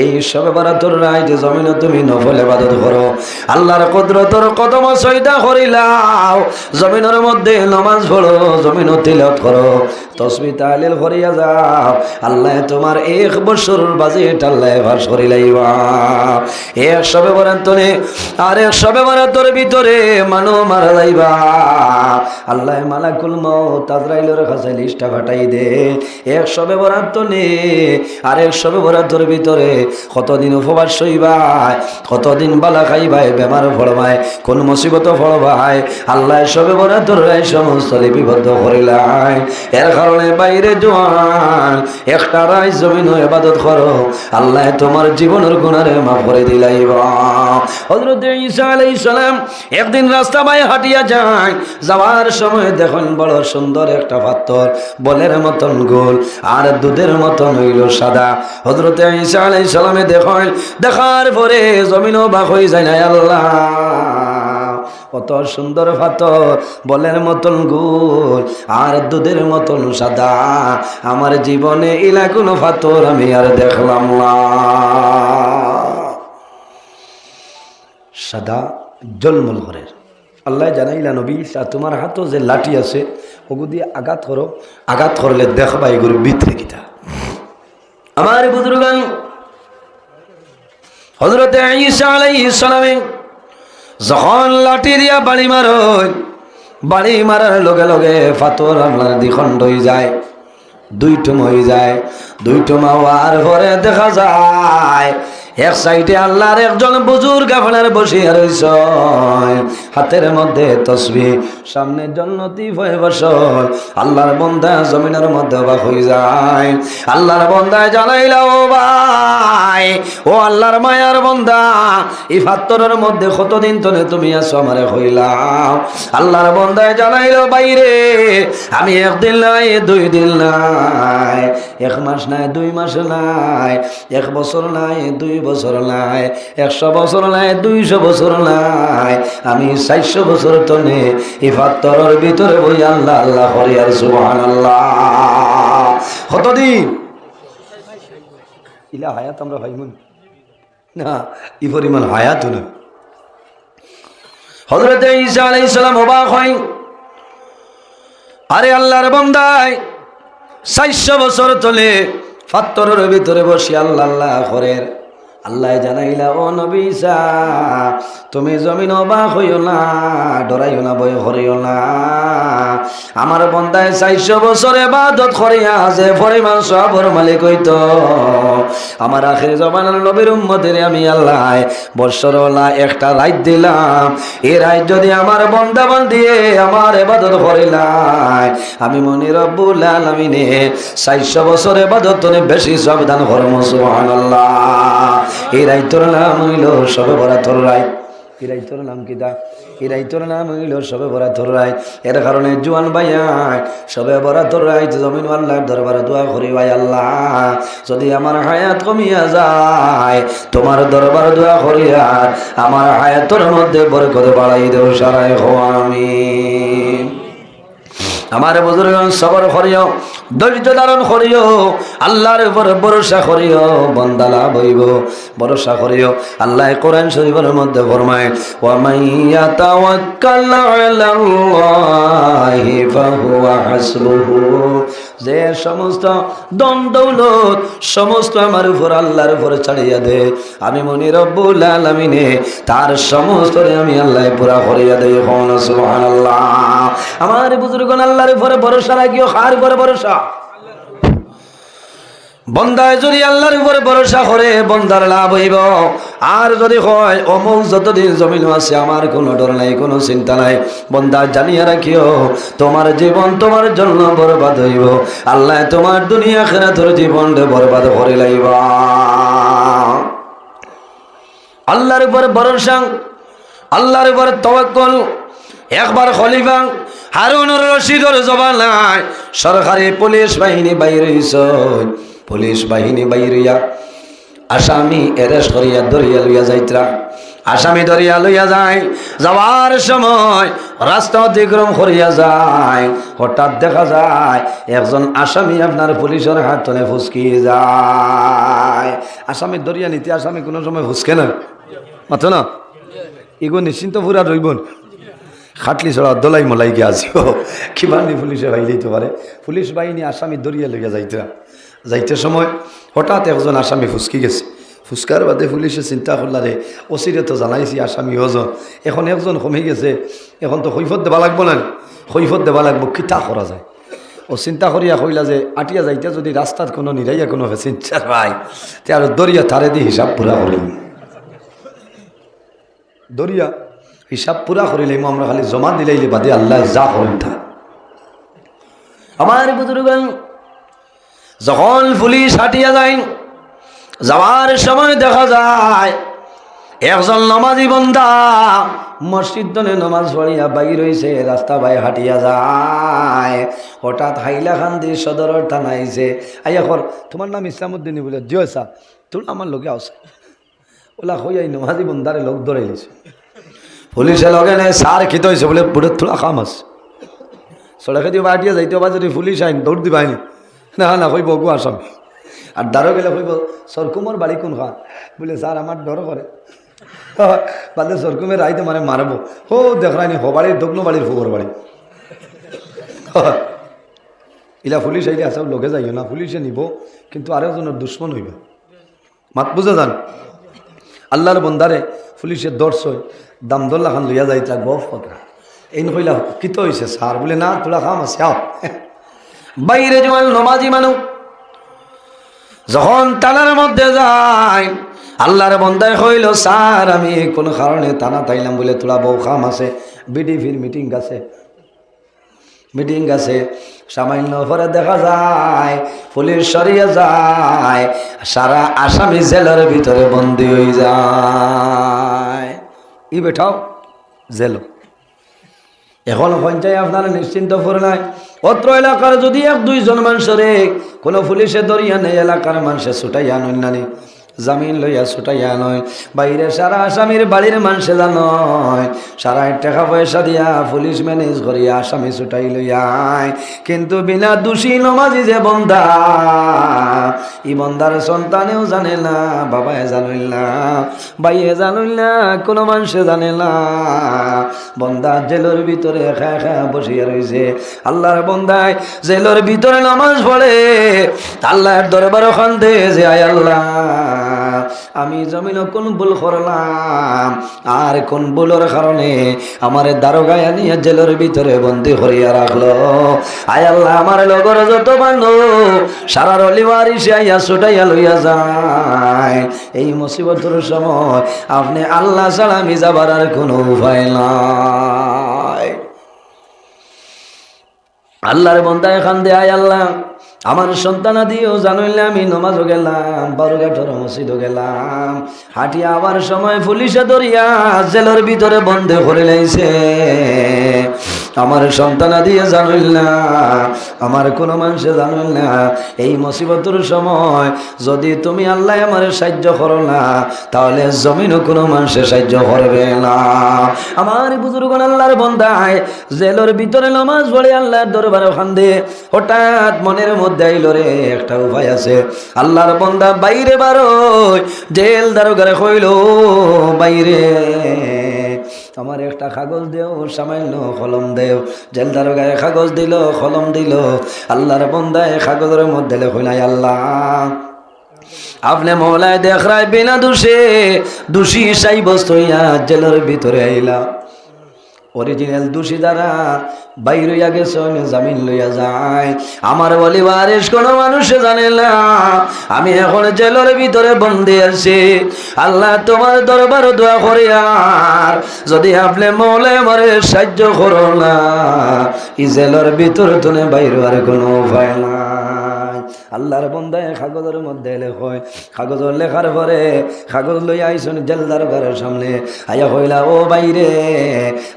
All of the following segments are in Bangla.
এই সবে বরাতর রাইতে জমিনে তুমি নফল ইবাদত করো, আল্লাহর কুদরতর কদম সজদা করিলাও, জমিনের মধ্যে নামাজ পড়ো, জমিন তিলাওয়াত করো, তাসবিহ তাহলিল করিয়া যাও, আল্লাহ তোমার 1 বছর বাজেট আল্লাহ ভাস করিলাইবা। এক সবে বরাতরে আর এক সবে বরাতর ভিতরে মানু মারা যাইবা, আল্লাহ মালাকুল মউত আজরাইলের কাছে লিস্টটা ফাটাই দে। এক সবে বরাত নে আর এক সবে বরাতর ভিতরে কতদিন উপবাস হইবাই, কতদিন বালা খাইবাই, বেমার পড়বাই, কোন মুসিবত পড়বাই, আল্লাহ সবে বরাতর রাই সমস্ত লিপিবদ্ধ করিলাই। এর কারণে বাইরে জোয়ান একটা রাই জমিন ইবাদত করো, আল্লাহ তোমার জীবনের গুনারে মাফ করে দিলাইবা। হযরত ঈসা আলাইহিস সালাম একদিন রাস্তা বাই হাঁটিয়া যায়, যাওয়ার সময় দেখুন বড় সুন্দর একটা পাথর, বলের মতন গোল আর দুধের মতন হইল সাদা। হযরত ঈসা আলাইহিস সালামে দেখুন, দেখার পরে জমিনও বাক হয়ে যায় না, আল্লাহ কত সুন্দর পাথর, বলের মতন গোল আর দুধের মতন সাদা, আমার জীবনে ইলা কোনো পাথর আমি আর দেখলাম না। সাদা জলমল করে। আল্লাহ জানাইলা নবী ঈসা তোমার হাতও যে লাঠি আছে ওগু দিয়ে আঘাত করো, আঘাত করলে দেখবা এগুলো ভিতরে কিতা। আমার বুজুর্গান হযরত ঈসা আলাইহিস সালামে যখন লাঠি দিয়া বাড়ি মারো, বাড়ি মারার লগে লগে পাথর আপনার দ্বিখণ্ড হয়ে যায়, দুই টুম হয়ে যায়। দুই টুমা হওয়ার পরে দেখা যায় এক সাইডে আল্লাহর একজন বুজুর্গ আপনার বসিয়া রইছ, হাতের মধ্যে তসবিহ, সামনে জান্নাতি ফসল। আল্লাহর বান্দা জমিনের মধ্যে অবাক হয়ে যায়। আল্লাহর বান্দায় জানাইলা ও ভাই, ও আল্লাহর মায়ার বান্দা, এই পাথরের মধ্যে কতদিন ধরে তুমি আছো আমারে হইলাম। আল্লাহর বান্দায় জানাইলো বাইরে আমি একদিন নাই, 2 দিন নাই, 1 মাস নাই, 2 মাস নাই, 1 বছর নাই, 2 বছর নাই, 100 বছর নাই, 200 বছর নাই, আমি 400 বছর তনে এই পাথরের ভিতরে বই আল্লাহ আল্লাহ করি আর সুবহানাল্লাহ। কতদিন ইলা হায়াত আমরা ভাইমুন না, এই পরিমাণ হায়াত না। হযরত ঈসা আলাইহিস সালাম অবাক হয়, আরে আল্লাহর বান্দায় 400 বছর তলে পাথরের ভিতরে বসে আল্লাহ আল্লাহ করে। আল্লাহ জানাইলা ও নবী ঈসা তুমি জমিন অবাক হইও না, ডরাইও না, ভয় করিও না, আমার বান্দায় 400 বছর ইবাদত করিয়া আছে পরিমাণ সবর মালিক হইতো। আমার আখির জামানার নবীর উম্মতের আমি আল্লাহ বছরওয়ালা একটা রাত দিলাম, এই রাত যদি আমার বান্দা বান্দিয়ে আমার ইবাদত করিলাই, আমি মনি রব্বুল আলামিনে 400 বছর ইবাদত বেশি সাবধান করব সুবহানাল্লাহ। এই রাইতর নাম হইল সবে বরাতর রাত। এই রাইতর নাম কিতা? এই রাইতর নাম হইল সবে বরাতর রাত। এর কারণে জুয়ান ভাইয়াই সবে বরাতর রাত জমিন আল্লাহর দরবারে দোয়া করি, ভাই আল্লাহ যদি আমার হায়াত কমিয়া যায় তোমার দরবারে দোয়া করি আর আমার হায়াতের মধ্যে বরকত বাড়াই দেও, সারাই হো আমিন। আমার বুজুর্গগণ সবর করিও, ধৈর্য ধারণ করিও, আল্লাহর উপর ভরসা করিও, বান্দা লাভ হইব। ভরসা করিও, আল্লাহ কোরআন শরীফের মধ্যে ফরমায় ওয়া মান ইয়াতাওয়াক্কাল আলাল্লাহি ফাহুয়া হাসবুহু, যে সমস্ত ধন দৌলত সমস্ত আমার উপর আল্লাহর উপর ছাড়িয়া দে, আমি মনি রব্বুল আলামিনে তার সমস্ত আমি আল্লাহ পুরা করিয়া দেই। সুবহানাল্লাহ। আমার বুজুর্গগণ আল্লাহর উপরে ভরসা রাখিও, কার উপরে ভরসা? বন্দায় যদি আল্লাহর উপরে ভরসা করে বন্দার লাভ হইব। আর যদি হয় অমুক যতদিন জমিন আছে আমার কোনো ডর নাই, কোনো চিন্তা নাই, বন্দা জানিয়া রাখিও তোমার জীবন তোমার জন্য বরবাদ হইব, আল্লাহ তোমার দুনিয়া আখিরাতের জীবনটা বরবাদ করে লাইবা। আল্লাহর উপরে ভরসা, আল্লাহর উপরে তাওয়াক্কুল। একবার খলিফা হারুনুর রশিদের জমানায় সরকারি পুলিশ বাহিনী বাইর হইছে, পুলিশ বাহিনী বাইরিয়া আসামি এরেস্ট করিয়া ধরিয়া লইয়া যাইত্রা। আসামি ধরিয়া লইয়া যায়, যাওয়ার সময় রাস্তা অতিক্রম করিয়া যায়, হঠাৎ দেখা যায় একজন আসামি আপনার পুলিশের হাত ধরে ফুসকি যায়। আসামি দরিয়া নিতে আসামি কোনো সময় হুসকে না মাথো না এগো নিশ্চিন্ত পুরা রইবন খাটলি ছড়া দোলাই মলাই গিয়ে আসিব কিমানি পুলিশে ভাই দিতে পারে পুলিশ বাহিনী আসামি দরিয়া লেগে যাইতে সময় হঠাৎ একজন আসামি ফুসকি গেছে ফুসকার বাদে পুলিশে চিন্তা করলারে ওসিরে তো জানাইছি আসামি হজন এখন একজন কমে গেছে এখন তো কৈফত দেবা লাগবো না কৈফত দেবা লাগবো কিতা করা যায় ও চিন্তা করিয়া কইলা যে আটিয়া যাইতে যদি রাস্তাত কোনো নিরাইয়া কোনো চিন্তা ভাই তে আর দরিয়া তারে দিয়ে হিসাব পুরা করিম দরিয়া হিসাব পুরা করিলাম আমরা খালি জমা দিলাইলে বাদে আল্লাহ যা করেন তা আমার বুজুর্গ যখন পুলিশ হাটিয়া যায় যাওয়ার সময় দেখা যায় একজন নামাজি বান্দা মসজিদ দনে নামাজ পড়িয়া বাইর হইছে রাস্তা বাই হাঁটিয়া যায় হঠাৎ হাইলাকান্দি সদরের থানা আইছে আইয়া কর তোমার নাম ইসলামউদ্দিনী বলে জিও সা তোর আমার লোকে আসে ওলা হইয়াই নামাজি বান্দারে লোক ধরে লিছে পুলিশে লগে নেই সার খিত হয়েছে বলে বুড়ে তোলা কাম আছে সড়কে দিয়ে হাঁটিয়া যাইতে বা যদি পুলিশ আইন দৌড় দিবাইনি না না কইব গো আসামি আর দাঁড়ো গেলে কইব সরকুমর বাড়ি কোন খান বলে স্যার আমার ডর করে বাদে সরকুমের রাইতে মানে মারবো ও দেখরাইনি হো বাড়ির দগ্ন বাড়ির ফুবর বাড়ি ইলা পুলিশ আইলে আসা লোকে যাইও না পুলিশে নিব কিন্তু আরেকজনের দুশ্মন হইবে মাত বুঝে যান আল্লাহর বন্দারে পুলিশের দর্শয় দামদোল্লা খান লইয়া যাইতে গফ কথা এই কইলা কিত হয়েছে স্যার বলে না তোলা খাম আছে আও বাইরে জোয়ান নমাজি মানুষ যখন টানার মধ্যে যায় আল্লাহর বন্দায় হইল স্যার আমি কোনো কারণে টানা তাইলাম বলে তোলা বউ খাম আছে বিডিপির মিটিং আছে সামান্য পরে দেখা যায় পুলিশ সরিয়ে যায় সারা আসামি জেলের ভিতরে বন্দী হয়ে যায় ই বেঠাও জেল এখন পঞ্চায়েত আপনারা নিশ্চিন্ত করে নাই অত্র এলাকার যদি এক দুইজন মানুষরে কোনো পুলিশে ধরিয়া নেই এলাকার মানুষে ছুটাইয়া নয় জামিন লইয়া ছুটাইয়া নয় বাইরে সারা আসামির বাড়ির মানুষে জানয় সারা টাকা পয়সা দিয়া পুলিশ ম্যানেজ করিয়া আসামি ছুটাই লইয়ায় কিন্তু বিনা দোষী নমাজি যে বন্দা ই বন্দার সন্তানেও জানে না বাবায় জানইল না ভাইয়ে জানইল না কোনো মানুষে জানে না বন্দা জেলের ভিতরে খা বসিয়া রয়েছে আল্লাহর বন্দায় জেলের ভিতরে নামাজ পড়ে আল্লাহর দরবারে খান্দে যে আয় আল্লাহ আমি জমিন কোন ভুল করলাম আর কোন ভুলের কারণে আমার দারোগায় আনিয়া জেলের ভিতরে বন্দী করিয়া রাখলো আয় আল্লাহ আমার লগর যত মানুষ সারা রলিবারি সে আইয়া ছুটাইয়া লইয়া যায় এই মুসিবতের সময় আপনি আল্লাহ ছাড়া আমি যাবার আর কোনো উপায় নাই আল্লাহর বন্দা এখান দিয়ে আয় আল্লাহ আমার সন্তানাদিও জানইলে আমি নমাজও গেলাম বারুঘাটর মসজিদও গেলাম হাঁটিয়া আবার সময় পুলিশে ধরিয়া জেলের ভিতরে বন্ধ করে লাইছে আমার সন্তানাদিও জানইল না আমার কোনো মানুষে জানইল না এই মুসিবতের সময় যদি তুমি আল্লাহ আমার সাহায্য করো না তাহলে জমিনও কোনো মানুষের সাহায্য করবে না আমার বুজুর্গণ আল্লাহর বন্দায় জেলের ভিতরে নামাজ পড়ে আল্লাহর দরবারে কান্দে হঠাৎ মনের মধ্যে রে একটা উপায় আছে আল্লাহর বন্দা বাইরে বারোয় জেল দারোগারে কইল বাইরে আমার একটা কাগজ দেও সামান্য কলম দেও জেল দারোগায় কাগজ দিল কলম দিল আল্লাহর বন্দায় কাগজের মধ্যে লেখাই আল্লাহ আপনি মৌলায় দেখ রায় বিনা দোষী সাব্যস্ত হইয়া জেলের ভিতরে আইলা অরিজিনাল দোষী দ্বারা বাইর হইয়া গেছে জামিন লইয়া যায় আমার বলি বারিশ কোনো মানুষে জানে না আমি এখন জেলের ভিতরে বন্দী আছি আল্লাহ তোমার দরবার দোয়া করি আর যদি আপনি মৌলে আমার সাহায্য করো না ই জেলের ভিতরে তুলে বাইর হওয়ার কোনো উপায় নাই আল্লাহর বন্দায় কাগজের মধ্যে লেখয় কাগজ লেখার পরে কাগজ লইয়া আইসন জেলদার ঘরের সামনে আইয়া হইলা ও বাইরে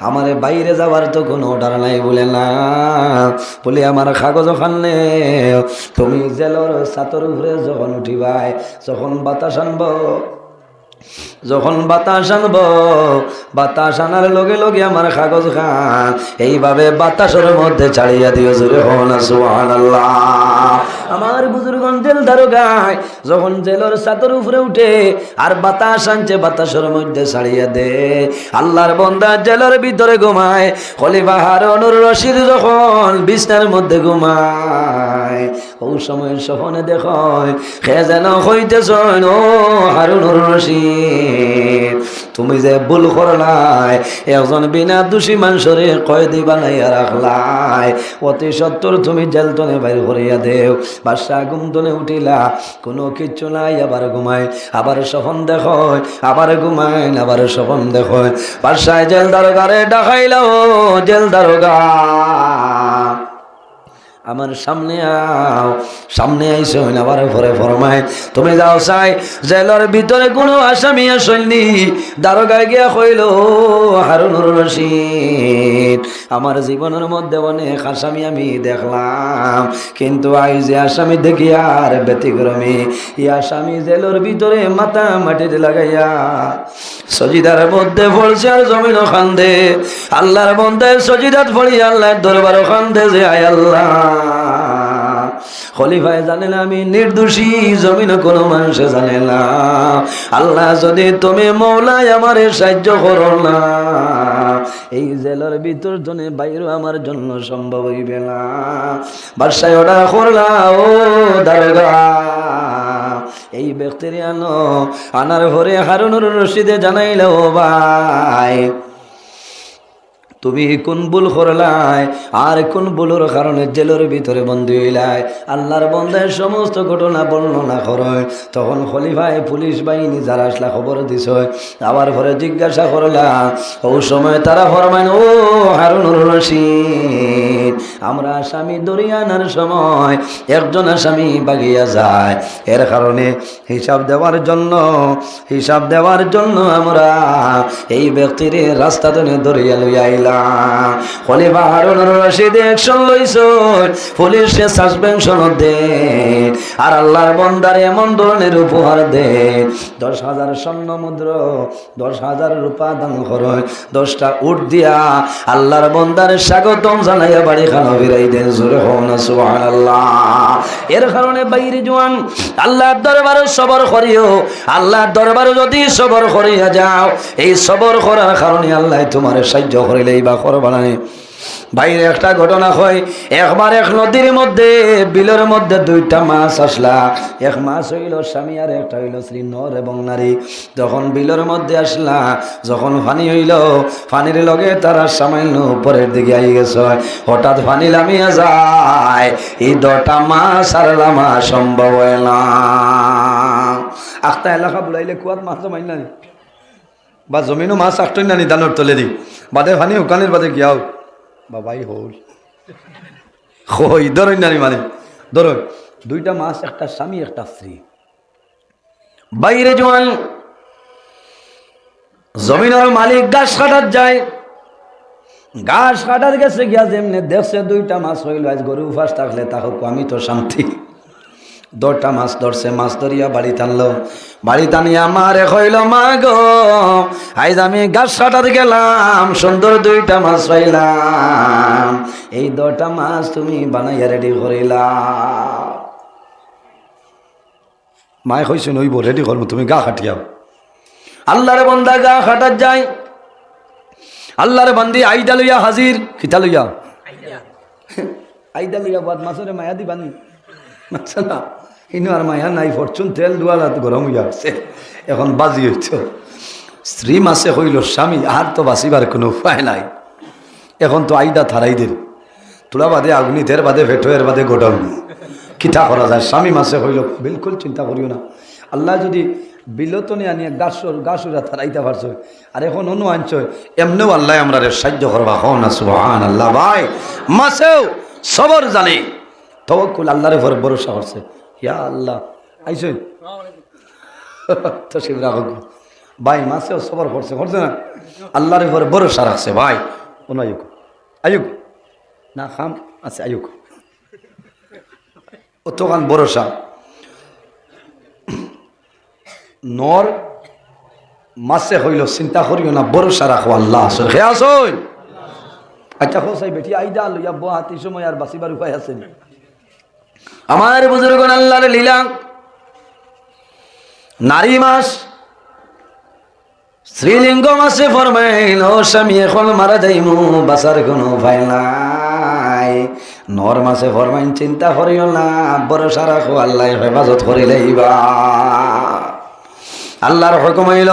আমার বাইরে যাওয়ার তো কোনো অর্ডার নাই বলে না বলে আমার কাগজ খানলে তুমি জেলের ছাতর উপরে যখন উঠিবাই যখন বাতাস আনব যখন বাতাস আনব, বাতাস আনার লগে লগে আমার কাগজ খান এইভাবে বাতাসের মধ্যে ছাড়িয়া দিও, জোরে হন সুবহানাল্লাহ। আমার বুজুর্গন জেল দারোগায় যখন জেলের ছাদের উপরে উঠে আর বাতাস আনছে, বাতাসের মধ্যে ছাড়িয়া দে। আল্লাহর বান্দা জেলের ভিতরে ঘুমায়, খলিফা হারুনুর রশিদ যখন বিছনার মধ্যে ঘুমায়, ওই সময় স্বপ্নে দেখয় সে যেন হইতেছ, ও হারুনুর রশিদ, তুমি যে ভুল করলাই, একজন বিনা দোষী মানুষরে কয়েদি বানাইয়া রাখলাই, অতি সত্তর তুমি জেলতনে বাইর করিয়া দেও। বাদশাহ ঘুমতনে উঠিলা, কোনো কিচ্ছু নাই, আবার ঘুমায়, আবার স্বপ্ন দেখয়, আবার ঘুমায়, আবার স্বপ্ন দেখয়। বাদশাহ জেল দারোগারে ডাকাইল, ও জেল দারোগা, আমার সামনে আও। সামনে আইসো, আবার পরে ফরমায় তুমি যাও চাই জেলের ভিতরে কোনো আসামি আসেননি। দারোগায় গিয়া কইল, হারুনুর রশিদ, আমার জীবনের মধ্যে অনেক আসামি আমি দেখলাম, কিন্তু আই যে আসামি দেখি আর ব্যতিক্রমী। এই আসামি জেলের ভিতরে মাথা মাটিতে লাগাইয়া সজিদার মধ্যে পড়ছে আর জমিন খান্দে। আল্লাহর বন্দায় সজিদাত পড়ি আল্লাহর দরবারও খান্দে যে আয় আল্লাহ, খলিফায় জানে না আমি নির্দোষী, জমিন কোনো মানুষে জানে না। আল্লাহ যদি তুমি মৌলায় আমারে সাহায্য করো না, এই জেলার ভিতর জনে বাইরে আমার জন্য সম্ভব হইবে না। বাদশাহ অর্ডার করলা, ও দারোগা, এই ব্যক্তির আনো। আনার ঘরে হারুনুর রশিদে জানাইল, ও ভাই, তুমি কোন ভুল করলাই আর কোন ভুলের কারণে জেলের ভিতরে বন্দী হইলাই, আল্লাহর বন্দার সমস্ত ঘটনা বর্ণনা করে। তখন খলিফায় পুলিশ বাহিনী যারা আসলা খবর দিছ, আবার পরে জিজ্ঞাসা করলা, ও সময় তারা ফরমান, ও হারুনুর রশিদ, আমরা আসামি ধরিয়া আনার সময় একজন আসামি বাগিয়া যায়, এর কারণে হিসাব দেওয়ার জন্য আমরা এই ব্যক্তির রাস্তা ধরে ধরিয়া লইয়া আইলাম। খলিফা হারুনুর রশিদ অ্যাকশন লইছ, পুলিশে সাসপেনশন দে, আর আল্লাহর বন্দার এমন ধরনের উপহার দে, 10,000 স্বর্ণ মুদ্র, 10,000 রূপা দান করে, 10টা উট দিয়া আল্লাহর বন্দার স্বাগতম জানাইয়া বাড়ি খানো ফিরাই দেন, জোরে হও না সুবহানাল্লাহ। এর কারণে বাইরে জোয়ান আল্লাহর দরবারে সবর করিও। আল্লাহর দরবারে যদি সবর করিয়া যাও, এই সবর করার কারণে আল্লাহ তোমার সাহায্য করিলে বা করবা না। বাইরে একটা ঘটনা হয়, একবার এক নদীর মধ্যে বিলের মধ্যে 2টা মাছ আসলা। এক মাছ হইল স্বামী আর একটা হইল স্ত্রী, নর এবং নারী। যখন বিলের মধ্যে আসলা, যখন পানি হইল, পানির লগে তারা সামান্য উপরের দিকে আই গেছে, হঠাৎ পানি নামিয়া যায়, এই 2টা মাছ আর লামা সম্ভব হয় না। আখতা এলাকা বুলাইলে কুয়াত মাছ জমাই না, বা জমিনও মাছ আটই না, নিদানোর তলে দি বাদে পানি উকানের বাদে গিয়াও বাবাই হল হই ধরই নানি, মানে ধরো 2টা মাছ, একটা স্বামী একটা স্ত্রী। বাইরে জোয়ান জমিনের মালিক ঘাস কাটার যায়, ঘাস কাটার গেছে গিয়া যেমনি দেখছে 2টা মাছ হইল, আজ গরু উপাস থাকলে তা হোক, আমি তো শান্তি। 2টা মাছ ধরছে, মাছ ধরিয়া বাড়ি টানলো, বাড়ি টানিয়া মারে কইল, মা গো, আজ আমি গাছ কাটার গেলাম, সুন্দর 2টা মাছ পাইলাম, এই 2টা মাছ তুমি বানাইয়া রেডি করিলা। মায় কইছে নইব রেডি করবো, তুমি গা খাটিয়াও। আল্লাহর বান্দা গা খাটার যায়, আল্লাহর বান্দি আইডা লইয়া হাজির। কিতা লইয়া? আইডা লইয়া বাদ মাছরে মায়া দিবানি না, ইনু আর মায়া নাই, ফরচুন তেল দুয়ালা গরম হইয়া আসছে, এখন বাজি হইত। স্ত্রী মাসে হইল স্বামী, আর তো বাঁচিবার কোনো উপায় নাই। এখন তো আইডা থারাই দিল, তোলা বাদে আগুনি, তের বাদে ভেটোয়ের বাদে গোডাউন, কিতা করা যায়? স্বামী মাসে হইল, বিলকুল চিন্তা করিও না। আল্লাহ যদি বিলতনে আনিয়া গাছরা থারাইতে পারছ, আর এখন অন্য আনছ, এমনিও আল্লাহ আমরা সাহায্য করবা। হও না সুবহানাল্লাহ। ভাই মাসেও সবর জানে, তওয়াক্কুল আল্লাহর উপর ভরসা করছে। ইয়া আল্লাহ আইসেন তো শিবরা হোক ভাই, মাসেও সবর করছে, করছে না, আল্লাহর উপর ভরসা রাখছে। ভাই কোন আয়ুক আয়ুক না খাম আছে, আয়ুক অতখান ভরসা। নর মাসে হইল চিন্তা করিও না, ভরসা রাখো আল্লাহ আসল খেয়ে আসুন। আচ্ছা হোসাই বেটি আইদা লইয়া বো হাতি সময় আর বাঁচিবার উপায় আছে নি? আমার বুজুর্গ আল্লাহর লীলা। নারী মাস শ্রীলিঙ্গ মাসে ফরমাইল ও স্বামী এখন মারা যাইমু, বাঁচার কোনো উপায় নাই। নর মাসে ফরমাইন চিন্তা করিও না, ভরসা রাখো আল্লাহ হেফাজত করি লইবা। আল্লাহর হুকুম হইল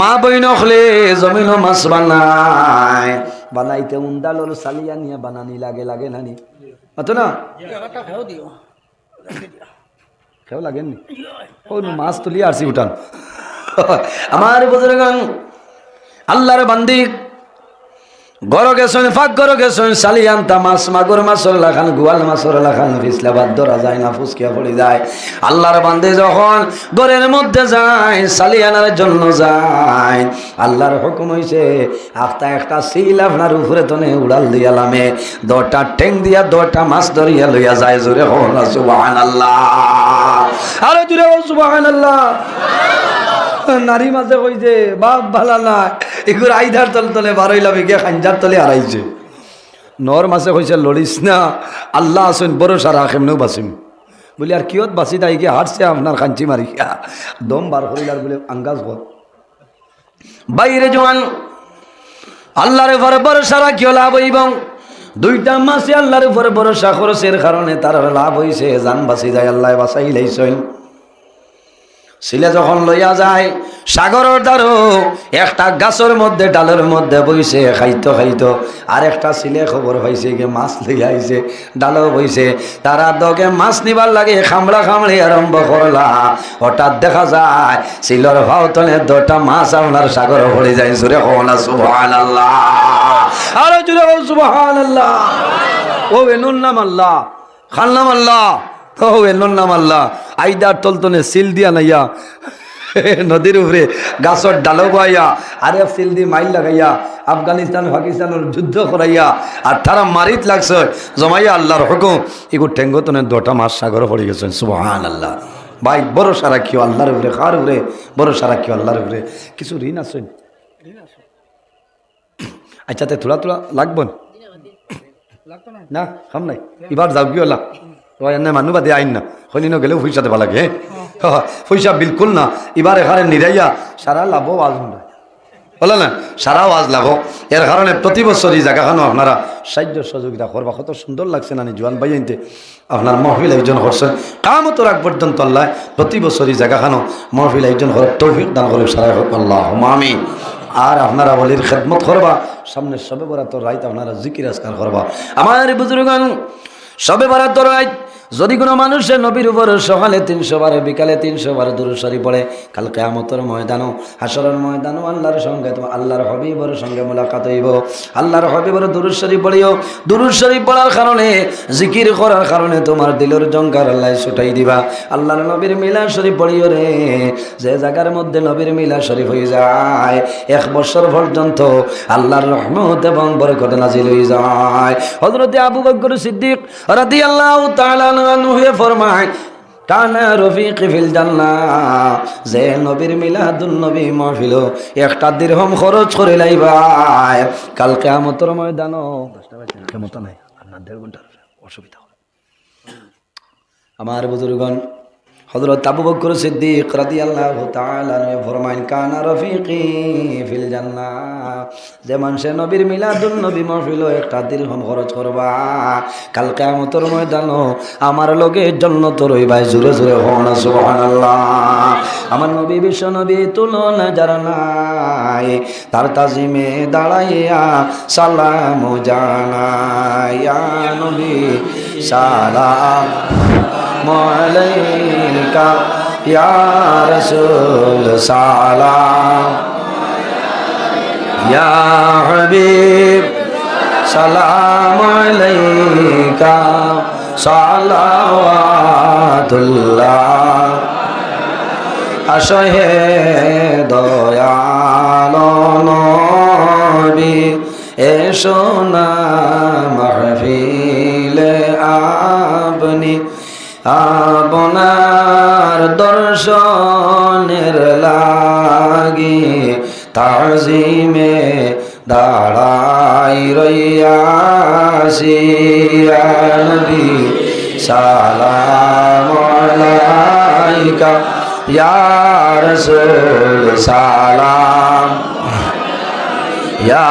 মা বইন হলে জমিন মাছ বানায়, বানাইতে উন্দালর সালিয়া নিয়ে বানানি লাগে, লাগে নানি অত না কেউ লাগেননি ও মাছ তুলিয়া আসছি উঠান। আমার বুজুর্গান আল্লাহর বান্দি গর গেছেন, ফাঁক গর গেছেন, সালিয়ান্তা মাছ, মাগুর মাছর লাখান, গোয়াল মাছর লাখান, ফিসলা বাদ ধরা যায় না, ফুসকিয়া পড়ে যায়। আল্লাহর বান্দি যখন গরের মধ্যে যায়, সালিয়ানার জন্য যায়, আল্লাহর হুকুম হইছে আফতা একটা সিল আপনার উপরে তনে উড়াল দিয়ালামে, 10টা ঠেং দিয়া 10টা মাছ ধরিয়া লইয়া যায়। জোরে হন সুবহানাল্লাহ, আরো জোরে হন সুবহানাল্লাহ। নারী মাঝে কইছে বাপ ভালা না, এগুলো আইধার তলে তলে বারইলাম, গিয়ে খাঞ্জার তলে হারাইছে। নর মাসে কইছে লড়িস না, আল্লাহ আসেন ভরসা রাখ, এমনিও বাঁচিম। বলি আর কিয়ত বাঁচি তাই গিয়ে হারছে আপনার খাঞ্চি মারি দম বার করিলার বলে আঙ্গাজ বল বাইরে জোয়ান আল্লাহর উপর ভরসা রাখিও লাভ হইব। 2টা মাসে আল্লাহর উপর ভরসা খরচের কারণে তার লাভ হইছে, জান বাঁচি যায়, আল্লাহ বাঁচাই লাইছেন। ছিলে যখন লইয়া যায় সাগরের দ্বারো একটা গাছের মধ্যে ডালের মধ্যে বইছে খাইতো খাইতো, আর একটা ছিলে খবর পাইছে গে মাছ লইয়া আইছে, ডালও বইছে, তারা দগে মাছ নিবার লাগে খামড়া খামড়ি আরম্ভ করলা। হঠাৎ দেখা যায় সিলর ভাও তলে 2টা মাছ আপনার সাগরে পড়ে যায়। জোরে হন সুবহানাল্লাহ, আরো জোরে হন সুবহানাল্লাহ। ও এনুর নাম আল্লাহ, খান নাম আল্লাহ, ও এনুর নাম আল্লাহ। আইদার তলতনে সিল দিয়া নাইয়া নদীর উপরে গাছর ডালো বাইয়া, আরে সিল দিয়ে মাইল লাগাইয়া আফগানিস্তান পাকিস্তানের যুদ্ধ করাইয়া, আর তারা মারিত লাগছে জমাইয়া আল্লাহর হুকুম এগুলো ঠেঙ্গতনে 2টা মাছ সাগরে পড়ে গেছেন। সুবহানাল্লাহ। ভাই ভরসা রাখিও আল্লাহর উপরে, কার উপরে ভরসা রাখিও আল্লাহর উপরে। কিছু ঋণ আছে আচ্ছা তে থোড়া থোড়া লাগবো না, খাম নাই এবার যাও কি হলা মানুষ বাদে আইন না হইন গেলেও পয়সা দেবা লাগে, পয়সা বিলকুল না। এবার এখানে নিরাইয়া সারা লাভ আজ বলে না, সারা আজ লাভ। এর কারণে প্রতি বছর এই জায়গাখানো আপনারা সাহায্য সহযোগিতা করবা। কত সুন্দর লাগছে না জোয়ান ভাই আনতে আপনার মহফিল আয়োজন করছেন, কামত রাগ পর্যন্ত আল্লাহ প্রতি বছর এই জায়গাখানো মহফিল আয়োজন করে তৌফিক দান করে সারাই হোক আল্লাহুম্মা আমিন। আর আপনারা বলির খেদমত করবা, সামনে সবে বরাত রাইত আপনারা জিকির আজকার করবা। আমার বুজুর্গান সবে বরাত রাইত যদি কোনো মানুষের নবীর উপর সকালে 300 বার, বিকালে 300 বার দুরূদ শরীফ পড়ে, কাল কিয়ামতের ময়দানও হাসরের ময়দানও আল্লাহর সঙ্গে আল্লাহর হাবিবের সঙ্গে মোলাকাত হইব। আল্লাহর হাবিবের দুরূদ শরীফ পড়িও, দুরূদ শরীফ পড়ার কারণে জিকির করার কারণে তোমার দিলের জঙ্কার আল্লাহ ছুটাই দিবা। আল্লাহর নবীর মিলাদ শরীফ পড়িও রে, যে জায়গার মধ্যে নবীর মিলাদ শরীফ হয়ে যায় 1 বছর পর্যন্ত আল্লাহর রহমত এবং বরকত নাজিল হয়ে যায়। হযরত আবু বকর সিদ্দিক রাদিয়াল্লাহু তাআলা ফরমায় কানা রফিকি ফিল জান্নাহ, যে নবীর মিলাদুন নবী মাহফিল 1টা দিরহাম খরচ করে লাইবাই, কাল কিয়ামতের ময়দানও 10টা বাজে কেমত নাই আপনার 1.5 ঘন্টার অসুবিধা হবে। আমার বুজুর্গণ হযরত আবু বকর সিদ্দিক রাদিয়াল্লাহু তাআলা আনহু ফরমায় কানা রফিকি ফিল জান্নাহ, যে মানুষে নবীর মিলাদুন নবী মাহফিল 1টা দিরহাম খরচ করবা, কাল কিয়ামতের ময়দানও আমার লগে জান্নাত রইবাই। জোরে জোরে হন সুবহানাল্লাহ। আমার নবী বিশ্ব নবী তুলনা যার নাই, তার তাজিমে দাঁড়াইয়া সালাম জানাই, ইয়া নবী সালাম আলাইকা ইয়া রাসূল সালাম, ইয়া হাবিব সালাম আলাইকা সালাওয়াতুল্লাহ। আসহে দয়ালো নবী এসো না মাহফিলে আপনি, আপনার দর্শনের লাগ লাগি তাজিমে দাঁড়াই রইয়াছি ইয়া নবী সালাম আলাইকা ইয়া রাসূল সালাম ইয়া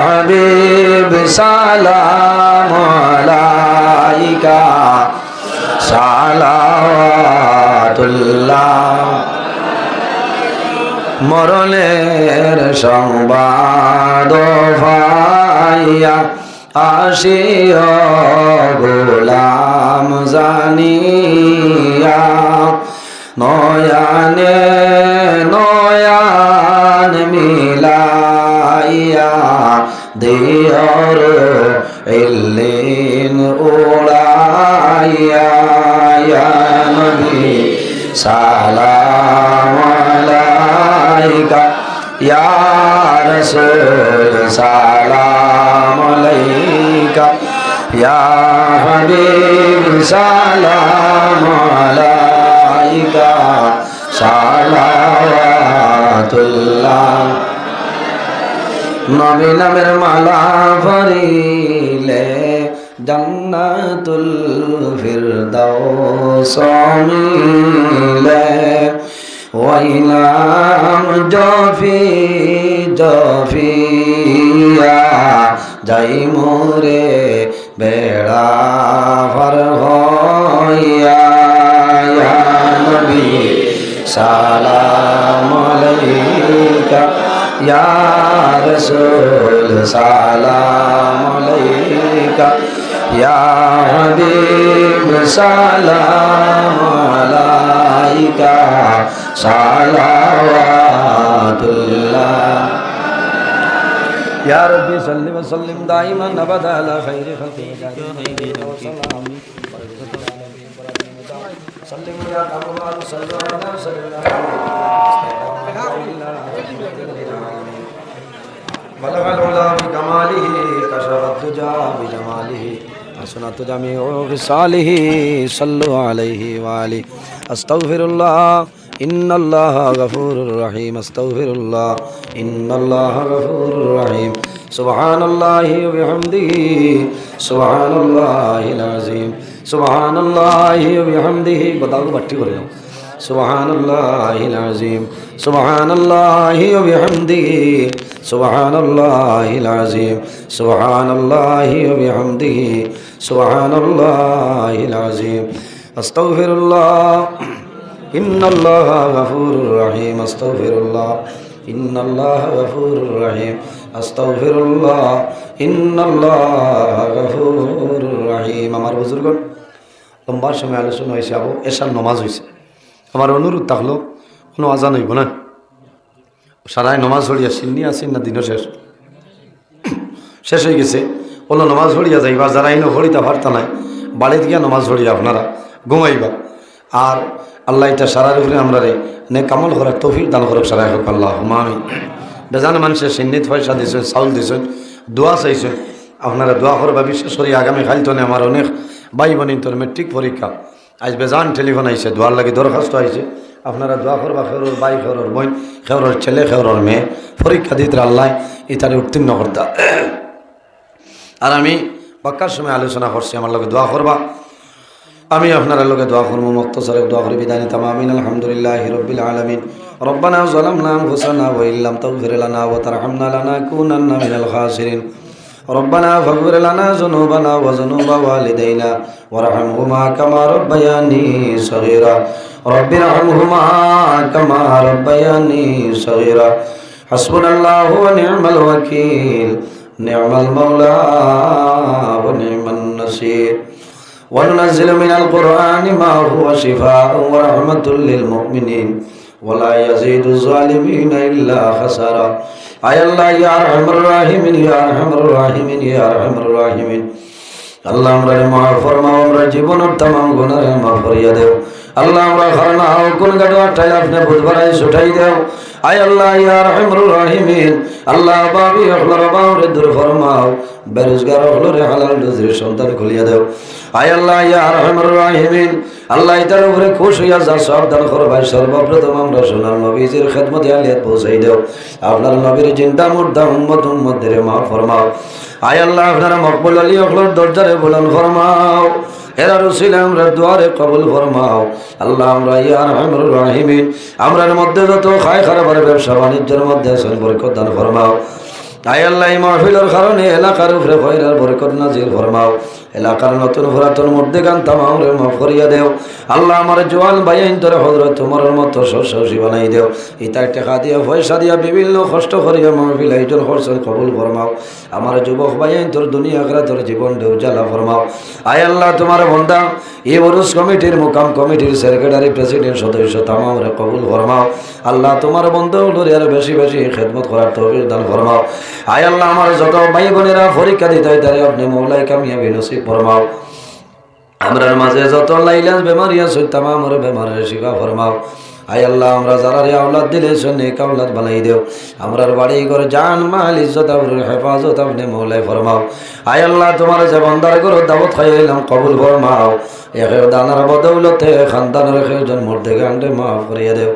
হাবিব সালাম আলাইকা সালাওয়াতুল্লাহ মরণের সংবাদ পাইয়া আসিও গোলাম জানিয়া নয়ানে নয়ান মিলাইয়া দিয়র ইল্লিন উড়াইয়া ইয়া নবী সালাম আলাইকা ইয়া রাসূল সালাম আলাইকা ইয়া হাবিব সালাম আলাইকা সালাওয়াতুল্লাহ নবী নামের মালা পরিলে জান্নাতুল ফিরদাউস মিলে ওয়াইলাম জফি জফিয়া যাই মোরে বেড়া পার হইয়া ইয়া নবী সালাম আলাইকা ইয়া রাসূল সালাম আলাইকা ইয়া হাবিব সালাম আলাইকা সালাওয়াতুল্লাহ ইয়া রাব্বি সাল্লি ওয়া সাল্লিম দাইমান আবাদা আলা খাইরি খালকিকা সাল্লিম ইয়া কামাল সাল্লাল্লাহু بلغ العلا بكماله كشف الدجى بجماله حسنت جميع خصاله صلوا عليه وآله أستغفر الله إن الله غفور رحيم أستغفر الله إن الله غفور رحيم سبحان الله وبحمده سبحان الله العظيم سبحان الله وبحمده बताओ बट्टी कर लो سبحان الله العظيم سبحان الله وبحمده سبحان الله العظيم سبحان الله وبحمده سبحان الله العظيم أستغفر الله إن الله غفور رحيم أستغفر الله إن الله غفور رحيم أستغفر الله إن الله غفور رحيم আমার বুজুর্গণ লম্বা সময় আলোচনা হয়েছে আবু এশার নামাজ হয়েছে আমার অনুরোধ থাকলো কোনো আজান হইব না সারাই নমাজ হরিয়া সিন্নি আসেন না দিনও শেষ হয়ে গেছে ওলো নমাজ হরিয়া যাইবা যারা ইনো হরিতা পারতা নাই বাড়ি গিয়া নমাজ হরিয়া আপনারা ঘুমাইবা আর আল্লাহ এটা সারার উপরে আমরা রে নে কামল করার তৌফিক দান করক সারাই হোক আল্লাহ আমি বেজান মানুষের সিন্নিত পয়সা দিয়েছেন চাউল দিয়েছেন দোয়া চাইছেন আপনারা দোয়া করবা বিশেষ করে আগামী খাইতনে আমার অনেক ভাই বোনিন তোর মেট্রিক পরীক্ষা আজ বেজান টেলিফোন আইছে দোয়ার লাগে দরখাস্ত আইছে আপনারা দোয়া করবা খেরোর ভাই খেরোর বোন খেরোর ছেলে খেরোর মেয়ে পরীক্ষা দিতে আল্লাহ ইতারে উত্তীর্ণ করতা আর আমি বাক্কার সময় আলোচনা করছি আমার লগে দোয়া করবা আমি আপনার লগে দোয়া করবো মুক্তসরে দোয়া করে বিদায় নিতাম আমিন আলহামদুলিল্লাহি রাব্বিল আলামিন রব্বানা যালামনা আনফুসানা ওয়া ইল্লাম তাগফির লানা ওয়া তারহামনা লানাকুনান্না মিনাল খাসিরিন ربنا فاغفر لنا ذنوبنا وذنوب والدينا وارحمهما كما ربياني صغيرا رب ارحمهما كما ربياني صغيرا حسبنا الله ونعم الوكيل نعم المولى ونعم النصير وننزل من القرآن ما هو شفاء ورحمة للمؤمنين ولا يزيد الظالمين إلا خسارا আয় আল্লাহ ইয়া আরহামুর রাহিমিন ইয়া আরহামুর রাহিমিন ইয়া আরহামুর রাহিমিন আল্লাহ আমরা মাফ ফরমাও আমরা জীবনের तमाम গুনাহ মাফ করিয়া দাও আল্লাহ আমরা খানা কোন গাড়ি আটাই আপনি বুঝবারাই ছুটাই দাও আয় আল্লাহ ইয়া রহমানুর রহিমিন আল্লাহ বাবি আল্লাহ বাউরে দূর ফরমাও বেরোজগার হলরে হালাল রুজির সন্তান খুলিয়া দাও আয় আল্লাহ ইয়া রহমানুর রহিমিন আল্লাহ এটার উপরে খুশ হইয়া যা সব দান করবাই সর্বপ্রথম আমরা সোনার নবীজির খেদমতে আলিয়াত পৌঁছাই দাও আপনার নবীর জিন্দা মুর্দা উম্মতদের মাফ ফরমাও আয় আল্লাহ আপনারা মকবুল আলী অখলর দরজারে বুলন্দ ফরমাও এরা রসিলে আমরা দুয়ারে কবুল ফরমাও আল্লাহ আমরা ইয়া রহমানুর রহিমিন আমরার মধ্যে যত খায় খারাপের ব্যবসা বাণিজ্যের মধ্যে আছেন বরকত দান ফরমাও আয় আল্লাহ এই মাহফিলের কারণে এলাকার উপরে খয়রার বরকত নাজিল ফরমাও এলাকার নতুন পুরাতন মধ্যে গান তামামরে মাফ করিয়া দেও আল্লাহ আমার জোয়ান ভাইয়াইন তোরে হযরত তোমার মতো সরসী বানাই দেও ইতার টাকা দিয়া পয়সা দিয়া বিভিন্ন কষ্ট করিয়া মাহফিল আয়োজন করছেন কবুল ফরমাও আমার যুবক ভাইয়াইন তোর দুনিয়া আখিরাতের জীবন দেও জ্বালা ফরমাও আয় আল্লাহ তোমার বান্দা এই ওরস কমিটির মুকাম কমিটির সেক্রেটারি প্রেসিডেন্ট সদস্য তামামরে কবুল ফরমাও আল্লাহ তোমার বন্ধুগুলোর আর বেশি বেশি খেদমত করার তৌফিক দান ফরমাও আয় আল্লাহ আমার যত ভাই বোনেরা পরীক্ষা দিতে হয় তারে আপনি মওলাই কামিয়াবি নসিব ফরমাও আমরার মাঝে যত লাইলাজ বেমারি আছে তামামর বেমারের শিফা ফরমাও আয় আল্লাহ আমরা যারা আওলাদ দিলে নেক আওলাদ বানাই দেও আমরার বাড়ি ঘর জান মাল ইজ্জত আবরুর হেফাজত আপনি মওলাই ফরমাও আয় আল্লাহ তোমার যে বান্দার ঘর দাওয়াত খাইলাম কবুল ফরমাও এর দানার বদৌলতে খানদানের খেজন মুর্দে গান্ডে মাফ করিয়া দেও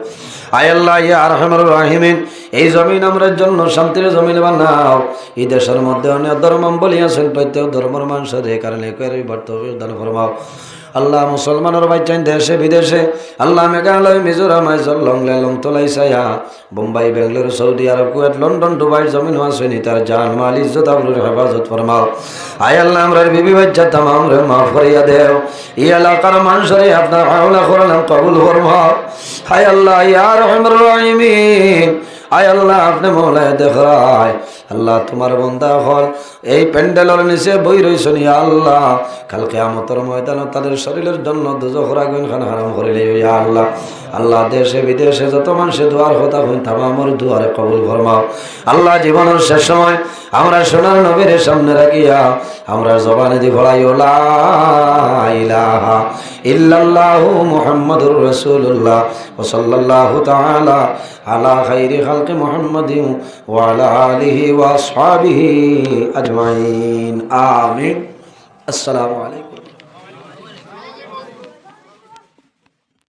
আয় আল্লাহ ইয়া আরহামুর রাহিমিন এই জমিন আমরার জন্য শান্তির জমিন বানাও এই দেশের মধ্যে অনেক ধর্মাবলী আছেন প্রত্যেক ধর্মের মানুষের এই কারণে দান ফরমাও আল্লাহ মুসলমানের বাচ্চান দেশে বিদেশে আল্লাহ Meghalaya Mizoram long তোলাইসায়া Bombay Bengaluru Saudi Arab Kuwait London Dubai জমিন আসেনি তার জান মাল ইজ্জত আবরুর হেফাজত ফরমাও আয় আল্লাহ আমরার বিবি বাচ্চা তামাম রে মাফ করিয়া দেও এই এলাকার মানুষের আপনার হাওলা করলাম কবুল ফরমাও হায় আল্লাহ ইয়া রহমানুর রহিমিন আয় আল্লাহ আপনি মওলায় দেখরায় আল্লাহ তোমার বান্দা হল এই প্যান্ডেলের নিচে বই রইছেন ইয়া আল্লাহ কাল কিয়ামতের ময়দানে তাদের শরীরের জন্য দোজখের আগুন খান হারাম করিলে ইয়া আল্লাহ আল্লাহ দেশে বিদেশে যত মানুষের দুয়ার হতা হইন তামামর দুয়ারে কবুল ফরমাও আল্লাহ জীবনের শেষ সময় আমরা সোনার নবীর সামনে রাখিয়া আমরা জবানে দি ভরাইও লা ইলাহা ইল্লাল্লাহু মুহাম্মাদুর রাসূলুল্লাহ ওয়া সাল্লাল্লাহু তাআলা আলা খাইরি খালকি মুহাম্মাদিন ওয়া আলা আলিহি ওয়া আসহাবিহি আজমাইন আমিন আসসালামু আলাইকুম।